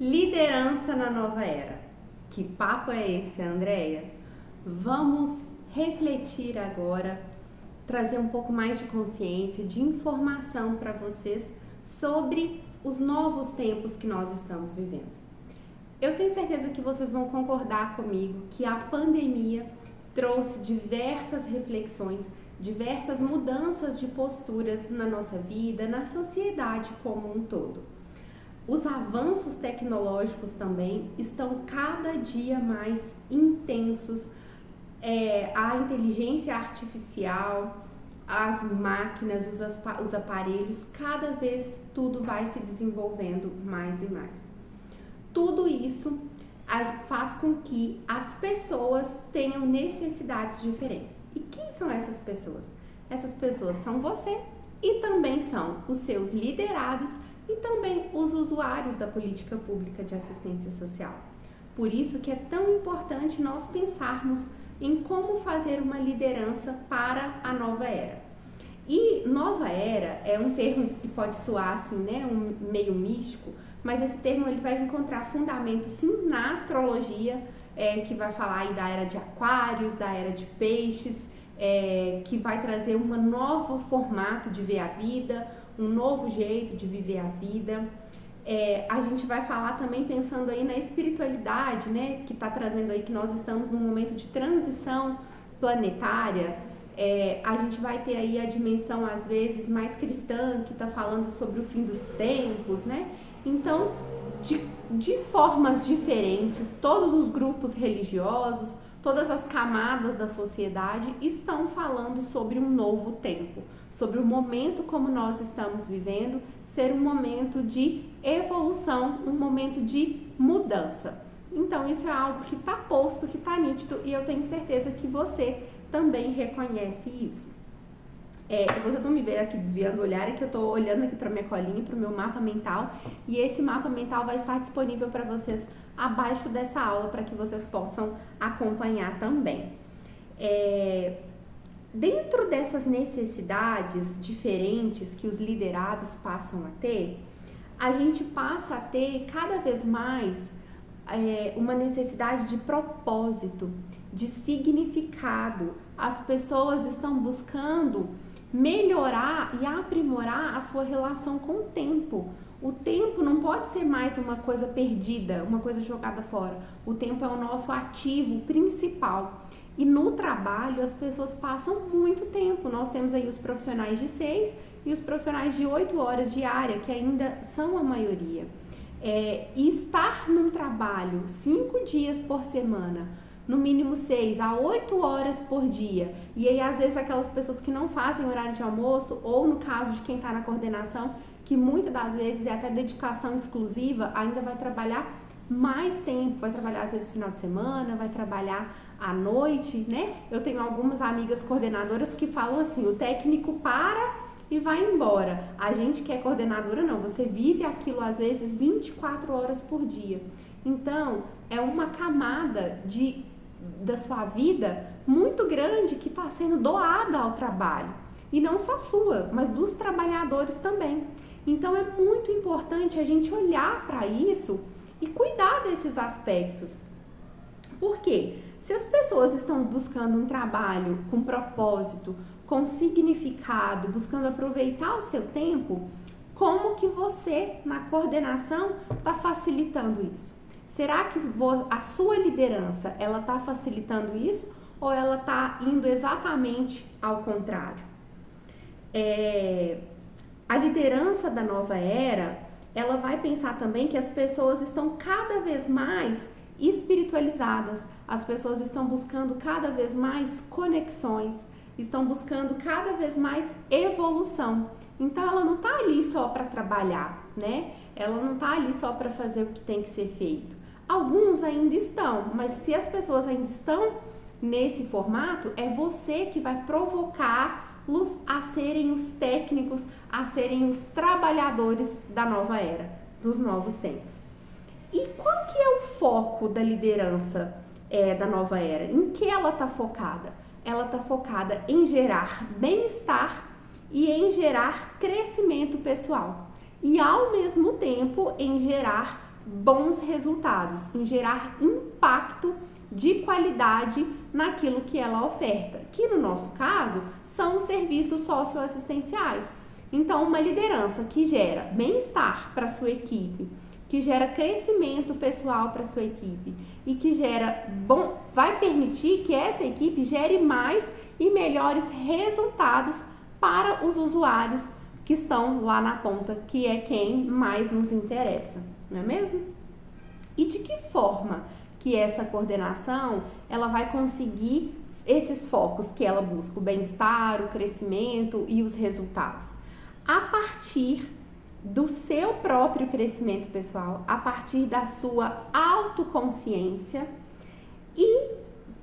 Liderança na nova era. Que papo é esse, Andréia? Vamos refletir agora, trazer um pouco mais de consciência, de informação para vocês sobre os novos tempos que nós estamos vivendo. Eu tenho certeza que vocês vão concordar comigo que a pandemia trouxe diversas reflexões, diversas mudanças de posturas na nossa vida, na sociedade como um todo. Os avanços tecnológicos também estão cada dia mais intensos. A inteligência artificial, as máquinas, os aparelhos, cada vez tudo vai se desenvolvendo mais e mais. Tudo isso faz com que as pessoas tenham necessidades diferentes. E quem são essas pessoas? Essas pessoas são você e também são os seus liderados e também os usuários da política pública de assistência social. Por isso que é tão importante nós pensarmos em como fazer uma liderança para a nova era. E nova era é um termo que pode soar assim, né, meio místico, mas esse termo ele vai encontrar fundamento sim na astrologia, que vai falar aí da era de Aquários, da era de Peixes, que vai trazer um novo formato de ver a vida, um novo jeito de viver a vida. A gente vai falar também pensando aí na espiritualidade, né, que está trazendo aí que nós estamos num momento de transição planetária. A gente vai ter aí a dimensão às vezes mais cristã, que está falando sobre o fim dos tempos, né? Então, de formas diferentes, todos os grupos religiosos, todas as camadas da sociedade estão falando sobre um novo tempo, sobre o momento como nós estamos vivendo, ser um momento de evolução, um momento de mudança. Então, isso é algo que está posto, que está nítido, e eu tenho certeza que você também reconhece isso. Vocês vão me ver aqui desviando o olhar, é que eu estou olhando aqui para minha colinha, para o meu mapa mental, e esse mapa mental vai estar disponível para vocês abaixo dessa aula, para que vocês possam acompanhar também. Dentro dessas necessidades diferentes que os liderados passam a ter, a gente passa a ter cada vez mais uma necessidade de propósito, de significado. As pessoas estão buscando melhorar e aprimorar a sua relação com o tempo. O tempo não pode ser mais uma coisa perdida, uma coisa jogada fora. O tempo é o nosso ativo principal. E no trabalho as pessoas passam muito tempo. Nós temos aí os profissionais de 6 e os profissionais de 8 horas diária, que ainda são a maioria. E estar num trabalho 5 dias por semana, no mínimo 6 a 8 horas por dia, e aí às vezes aquelas pessoas que não fazem horário de almoço, ou no caso de quem está na coordenação, que muitas das vezes é até dedicação exclusiva, ainda vai trabalhar mais tempo, vai trabalhar às vezes final de semana, vai trabalhar à noite, né? Eu tenho algumas amigas coordenadoras que falam assim, o técnico para e vai embora. A gente que é coordenadora não, você vive aquilo às vezes 24 horas por dia. Então, é uma camada da sua vida muito grande que está sendo doada ao trabalho. E não só sua, mas dos trabalhadores também. Então, é muito importante a gente olhar para isso e cuidar desses aspectos. Por quê? Se as pessoas estão buscando um trabalho com propósito, com significado, buscando aproveitar o seu tempo, como que você, na coordenação, está facilitando isso? Será que a sua liderança, ela está facilitando isso ou ela está indo exatamente ao contrário? A liderança da nova era, ela vai pensar também que as pessoas estão cada vez mais espiritualizadas, as pessoas estão buscando cada vez mais conexões, estão buscando cada vez mais evolução. Então, ela não está ali só para trabalhar, né? Ela não está ali só para fazer o que tem que ser feito. Alguns ainda estão, mas se as pessoas ainda estão nesse formato, é você que vai provocá-los a serem os técnicos, a serem os trabalhadores da nova era, dos novos tempos. E qual que é o foco da liderança da nova era? Em que ela está focada? Ela está focada em gerar bem-estar e em gerar crescimento pessoal. E ao mesmo tempo em gerar bons resultados, em gerar impacto de qualidade naquilo que ela oferta, que no nosso caso são os serviços socioassistenciais. Então, uma liderança que gera bem-estar para a sua equipe, que gera crescimento pessoal para a sua equipe e que vai permitir que essa equipe gere mais e melhores resultados para os usuários que estão lá na ponta, que é quem mais nos interessa, não é mesmo? E de que forma que essa coordenação ela vai conseguir esses focos que ela busca, o bem-estar, o crescimento e os resultados? A partir do seu próprio crescimento pessoal, a partir da sua autoconsciência e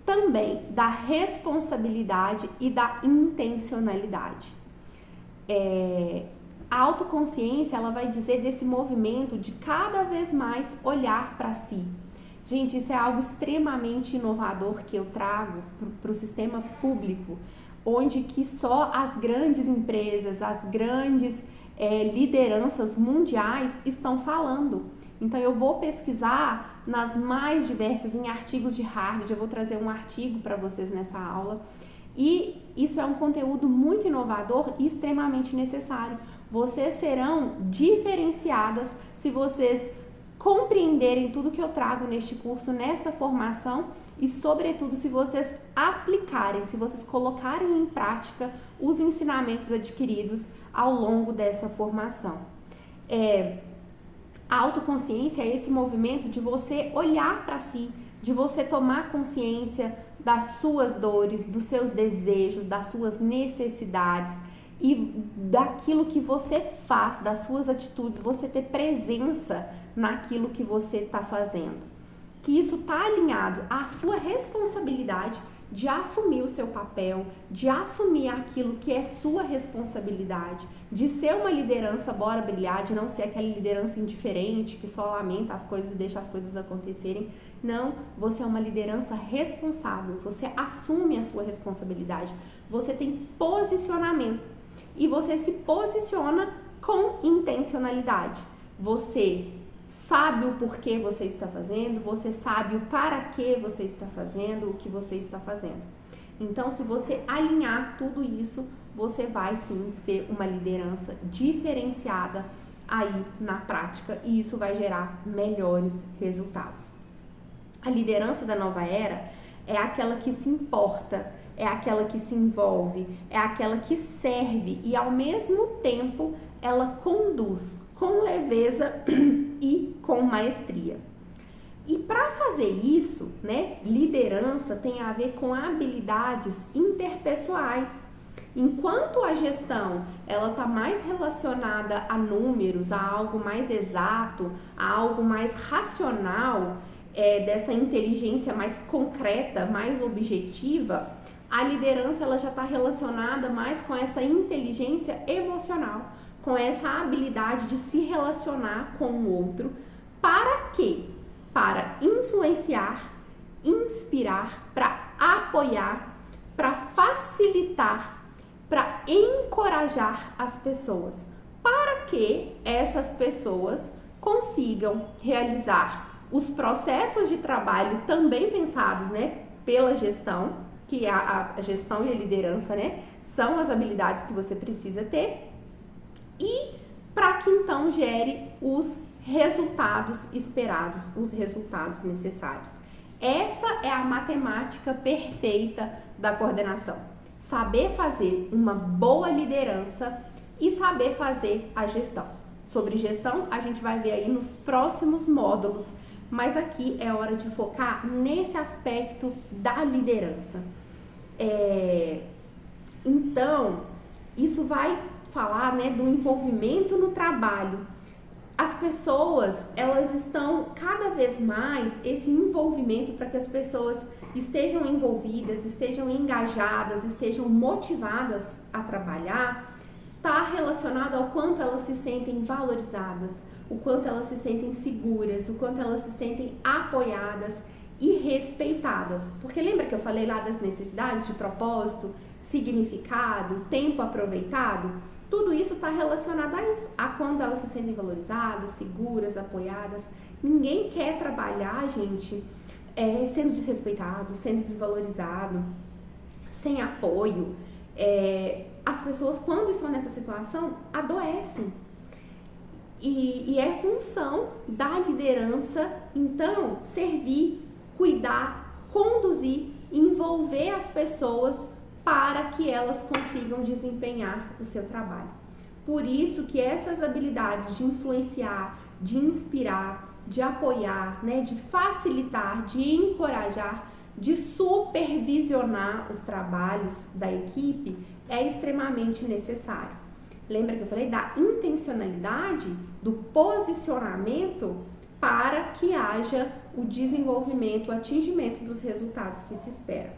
também da responsabilidade e da intencionalidade. A autoconsciência, ela vai dizer desse movimento de cada vez mais olhar para si. Gente, isso é algo extremamente inovador que eu trago para o sistema público, onde que só as grandes empresas, as grandes lideranças mundiais estão falando. Então, eu vou pesquisar nas mais diversas, em artigos de Harvard, eu vou trazer um artigo para vocês nessa aula. E isso é um conteúdo muito inovador e extremamente necessário. Vocês serão diferenciadas se vocês compreenderem tudo que eu trago neste curso, nesta formação e, sobretudo, se vocês aplicarem, se vocês colocarem em prática os ensinamentos adquiridos ao longo dessa formação. A autoconsciência é esse movimento de você olhar para si, de você tomar consciência das suas dores, dos seus desejos, das suas necessidades e daquilo que você faz, das suas atitudes, você ter presença naquilo que você está fazendo. Que isso está alinhado à sua responsabilidade de assumir o seu papel, de assumir aquilo que é sua responsabilidade, de ser uma liderança bora brilhar, de não ser aquela liderança indiferente que só lamenta as coisas e deixa as coisas acontecerem. Não, você é uma liderança responsável, você assume a sua responsabilidade, você tem posicionamento e você se posiciona com intencionalidade. Você sabe o porquê você está fazendo, você sabe o para que você está fazendo, o que você está fazendo. Então, se você alinhar tudo isso, você vai sim ser uma liderança diferenciada aí na prática e isso vai gerar melhores resultados. A liderança da nova era é aquela que se importa, é aquela que se envolve, é aquela que serve e ao mesmo tempo ela conduz com leveza e com maestria. E para fazer isso, né, liderança tem a ver com habilidades interpessoais. Enquanto a gestão ela está mais relacionada a números, a algo mais exato, a algo mais racional, dessa inteligência mais concreta, mais objetiva, a liderança ela já está relacionada mais com essa inteligência emocional, com essa habilidade de se relacionar com o outro. Para quê? Para influenciar, inspirar, para apoiar, para facilitar, para encorajar as pessoas, para que essas pessoas consigam realizar os processos de trabalho também pensados, né, pela gestão, que a gestão e a liderança, né, são as habilidades que você precisa ter, e para que então gere os resultados esperados, os resultados necessários. Essa é a matemática perfeita da coordenação. Saber fazer uma boa liderança e saber fazer a gestão. Sobre gestão, a gente vai ver aí nos próximos módulos, mas aqui é hora de focar nesse aspecto da liderança. Então, isso vai falar, né, do envolvimento no trabalho. As pessoas, elas estão cada vez mais, esse envolvimento para que as pessoas estejam envolvidas, estejam engajadas, estejam motivadas a trabalhar, está relacionado ao quanto elas se sentem valorizadas, o quanto elas se sentem seguras, o quanto elas se sentem apoiadas e respeitadas. Porque lembra que eu falei lá das necessidades de propósito, significado, tempo aproveitado? Tudo isso está relacionado a isso, a quando elas se sentem valorizadas, seguras, apoiadas. Ninguém quer trabalhar, gente, sendo desrespeitado, sendo desvalorizado, sem apoio. As pessoas, quando estão nessa situação, adoecem. E é função da liderança, então, servir, cuidar, conduzir, envolver as pessoas para que elas consigam desempenhar o seu trabalho. Por isso que essas habilidades de influenciar, de inspirar, de apoiar, né, de facilitar, de encorajar, de supervisionar os trabalhos da equipe é extremamente necessário. Lembra que eu falei da intencionalidade, do posicionamento para que haja o desenvolvimento, o atingimento dos resultados que se espera.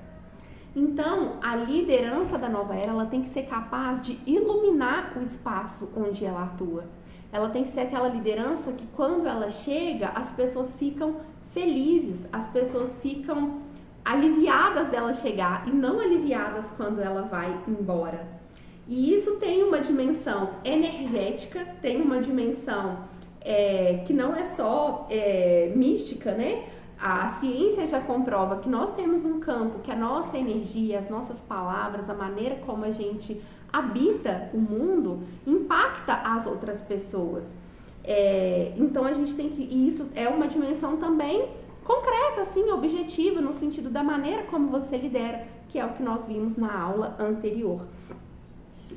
Então, a liderança da nova era, ela tem que ser capaz de iluminar o espaço onde ela atua. Ela tem que ser aquela liderança que quando ela chega, as pessoas ficam felizes, as pessoas ficam aliviadas dela chegar e não aliviadas quando ela vai embora. E isso tem uma dimensão energética, tem uma dimensão que não é só mística, né? A ciência já comprova que nós temos um campo, que a nossa energia, as nossas palavras, a maneira como a gente habita o mundo, impacta as outras pessoas. Então a gente tem que, e isso é uma dimensão também concreta, assim, objetiva, no sentido da maneira como você lidera, que é o que nós vimos na aula anterior.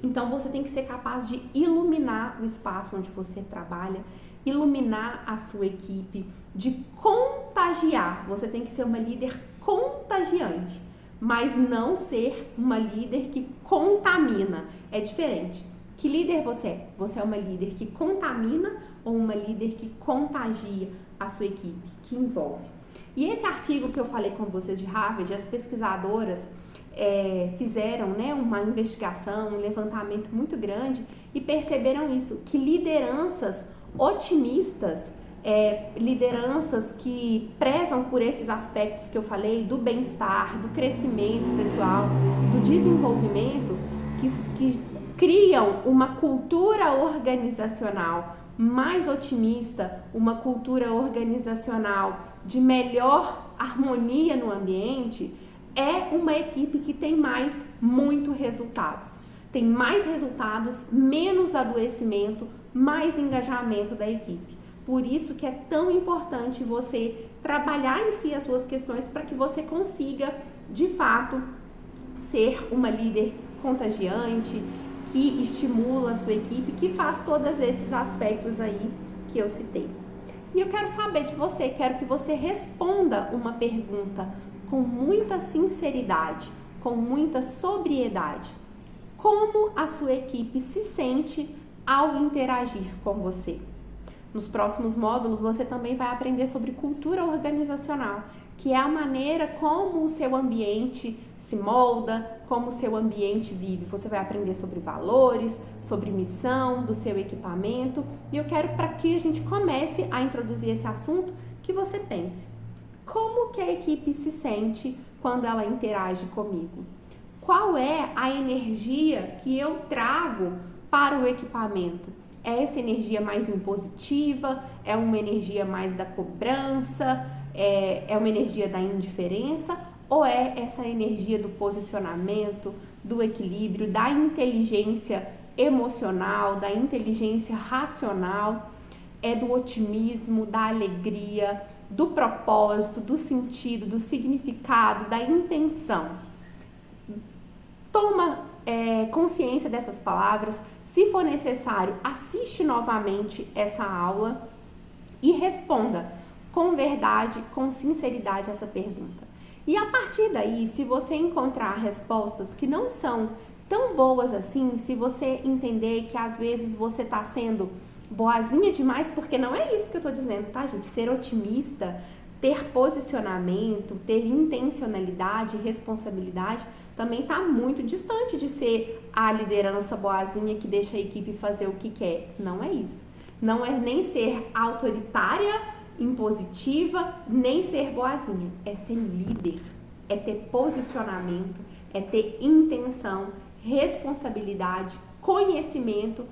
Então você tem que ser capaz de iluminar o espaço onde você trabalha, iluminar a sua equipe, de contagiar. Você tem que ser uma líder contagiante, mas não ser uma líder que contamina. É diferente. Que líder você é? Você é uma líder que contamina ou uma líder que contagia a sua equipe, que envolve? E esse artigo que eu falei com vocês de Harvard, as pesquisadoras fizeram, né, uma investigação, um levantamento muito grande e perceberam isso, que lideranças otimistas, lideranças que prezam por esses aspectos que eu falei, do bem-estar, do crescimento pessoal, do desenvolvimento, que criam uma cultura organizacional mais otimista, uma cultura organizacional de melhor harmonia no ambiente, é uma equipe que tem muito resultados. Tem mais resultados, menos adoecimento, mais engajamento da equipe. Por isso que é tão importante você trabalhar em si as suas questões para que você consiga, de fato, ser uma líder contagiante, que estimula a sua equipe, que faz todos esses aspectos aí que eu citei. E eu quero saber de você, quero que você responda uma pergunta com muita sinceridade, com muita sobriedade. Como a sua equipe se sente ao interagir com você? Nos próximos módulos, você também vai aprender sobre cultura organizacional, que é a maneira como o seu ambiente se molda, como o seu ambiente vive. Você vai aprender sobre valores, sobre missão do seu equipamento. E eu quero, para que a gente comece a introduzir esse assunto, que você pense: como que a equipe se sente quando ela interage comigo? Qual é a energia que eu trago para o equipamento? É essa energia mais impositiva? É uma energia mais da cobrança? É uma energia da indiferença? Ou é essa energia do posicionamento, do equilíbrio, da inteligência emocional, da inteligência racional? É do otimismo, da alegria, do propósito, do sentido, do significado, da intenção? Toma consciência dessas palavras. Se for necessário, assiste novamente essa aula e responda com verdade, com sinceridade essa pergunta. E a partir daí, se você encontrar respostas que não são tão boas assim, se você entender que às vezes você está sendo boazinha demais, porque não é isso que eu tô dizendo, tá, gente? Ser otimista, ter posicionamento, ter intencionalidade, responsabilidade, também tá muito distante de ser a liderança boazinha que deixa a equipe fazer o que quer. Não é isso. Não é nem ser autoritária, impositiva, nem ser boazinha. É ser líder, é ter posicionamento, é ter intenção, responsabilidade, conhecimento,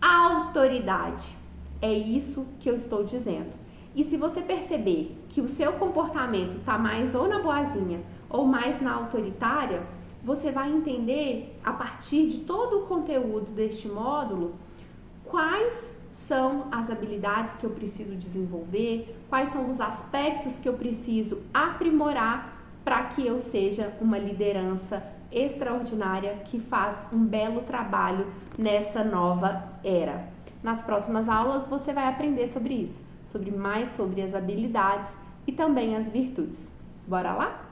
autoridade. É isso que eu estou dizendo. E se você perceber que o seu comportamento está mais ou na boazinha ou mais na autoritária, você vai entender, a partir de todo o conteúdo deste módulo, quais são as habilidades que eu preciso desenvolver, quais são os aspectos que eu preciso aprimorar para que eu seja uma liderança extraordinária que faz um belo trabalho nessa nova era. Nas próximas aulas você vai aprender sobre isso, sobre as habilidades e também as virtudes. Bora lá?